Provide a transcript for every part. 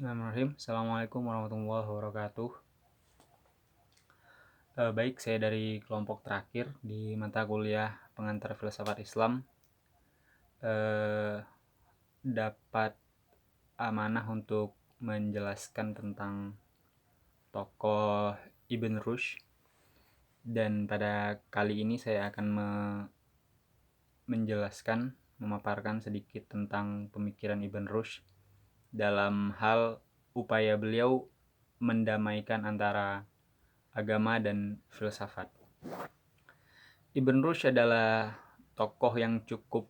Bismillahirrahmanirrahim. Assalamualaikum warahmatullahi wabarakatuh. Baik, saya dari kelompok terakhir di mata kuliah pengantar filsafat Islam. Dapat amanah untuk menjelaskan tentang tokoh Ibn Rushd, dan pada kali ini saya akan memaparkan sedikit tentang pemikiran Ibn Rushd dalam hal upaya beliau mendamaikan antara agama dan filsafat. Ibn Rushd adalah tokoh yang cukup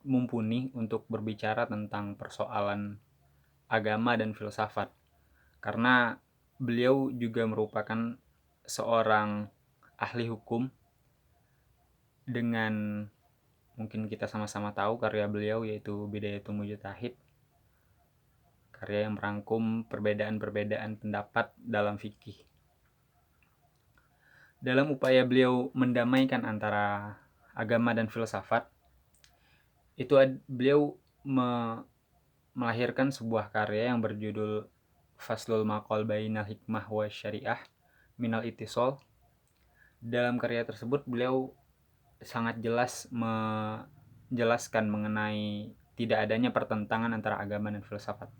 mumpuni untuk berbicara tentang persoalan agama dan filsafat, karena beliau juga merupakan seorang ahli hukum. Dengan mungkin kita sama-sama tahu karya beliau, yaitu Bidayatul Mujtahid, karya yang merangkum perbedaan-perbedaan pendapat dalam fikih. Dalam upaya beliau mendamaikan antara agama dan filsafat, itu beliau melahirkan sebuah karya yang berjudul Faslul Maqal Bainal Hikmah wa Syariah Minal Ittisal. Dalam karya tersebut beliau sangat jelas menjelaskan mengenai tidak adanya pertentangan antara agama dan filsafat.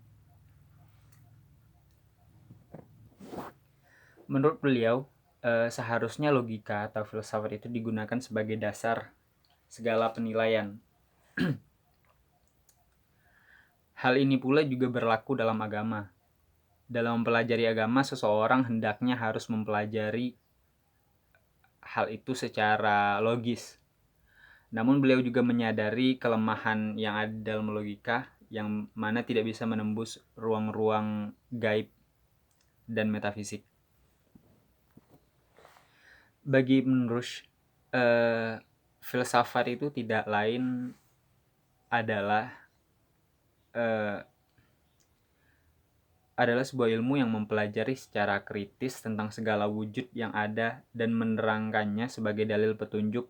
Menurut beliau, seharusnya logika atau filsafat itu digunakan sebagai dasar segala penilaian. Hal ini pula juga berlaku dalam agama. Dalam mempelajari agama, seseorang hendaknya harus mempelajari hal itu secara logis. Namun beliau juga menyadari kelemahan yang ada dalam logika, yang mana tidak bisa menembus ruang-ruang gaib dan metafisik. Bagi Ibn Rushd, filsafat itu tidak lain adalah sebuah ilmu yang mempelajari secara kritis tentang segala wujud yang ada dan menerangkannya sebagai dalil petunjuk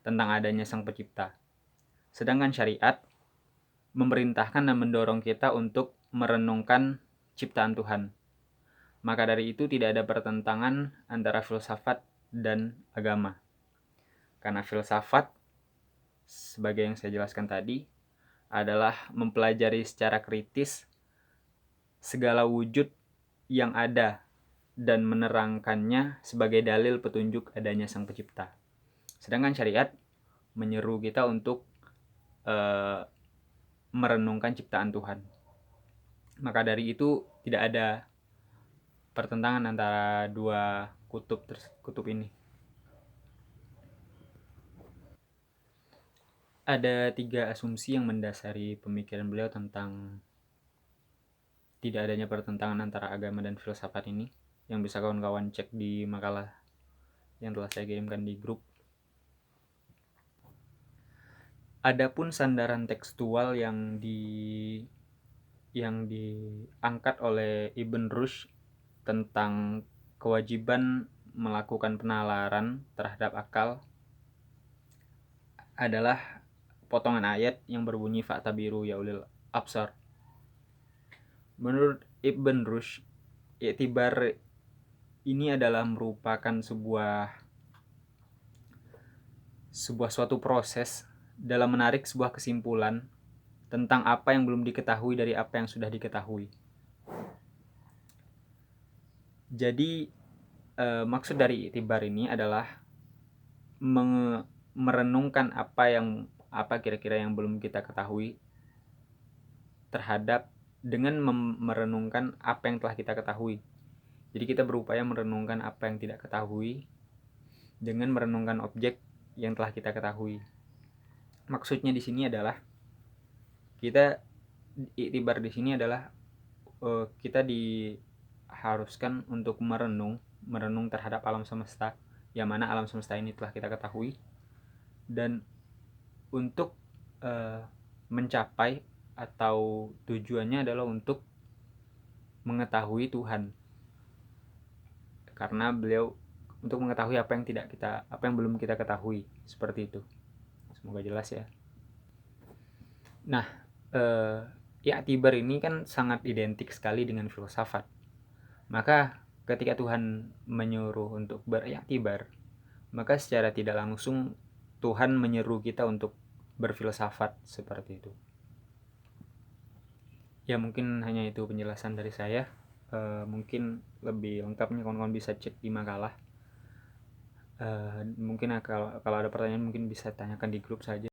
tentang adanya Sang Pencipta. Sedangkan syariat memerintahkan dan mendorong kita untuk merenungkan ciptaan Tuhan. Maka dari itu tidak ada pertentangan antara filsafat dan agama. Karena filsafat, sebagai yang saya jelaskan tadi, adalah mempelajari secara kritis segala wujud yang ada dan menerangkannya sebagai dalil petunjuk adanya Sang Pencipta. Sedangkan syariat menyeru kita untuk merenungkan ciptaan Tuhan. Maka dari itu tidak ada pertentangan antara dua kutub ini. Ada 3 asumsi yang mendasari pemikiran beliau tentang tidak adanya pertentangan antara agama dan filsafat ini, yang bisa kawan-kawan cek di makalah yang telah saya kirimkan di grup. Adapun sandaran tekstual yang diangkat oleh Ibn Rushd tentang kewajiban melakukan penalaran terhadap akal adalah potongan ayat yang berbunyi fa'tabiru ya ulil absar. Menurut Ibn Rushd, i'tibar ini adalah merupakan suatu proses dalam menarik sebuah kesimpulan tentang apa yang belum diketahui dari apa yang sudah diketahui. Jadi maksud dari i'tibar ini adalah merenungkan apa kira-kira yang belum kita ketahui terhadap dengan merenungkan apa yang telah kita ketahui. Jadi kita berupaya merenungkan apa yang tidak ketahui dengan merenungkan objek yang telah kita ketahui. Maksudnya di sini adalah kita i'tibar di sini adalah kita diharuskan untuk merenung terhadap alam semesta, yang mana alam semesta ini telah kita ketahui, dan untuk mencapai atau tujuannya adalah untuk mengetahui Tuhan, karena beliau untuk mengetahui apa yang belum kita ketahui, seperti itu. Semoga jelas ya. Nah, i'tibar ini kan sangat identik sekali dengan filsafat. Maka ketika Tuhan menyuruh untuk beriktibar, maka secara tidak langsung Tuhan menyeru kita untuk berfilsafat seperti itu. Ya mungkin hanya itu penjelasan dari saya. Mungkin lebih lengkapnya kawan-kawan bisa cek di makalah. Mungkin kalau ada pertanyaan mungkin bisa tanyakan di grup saja.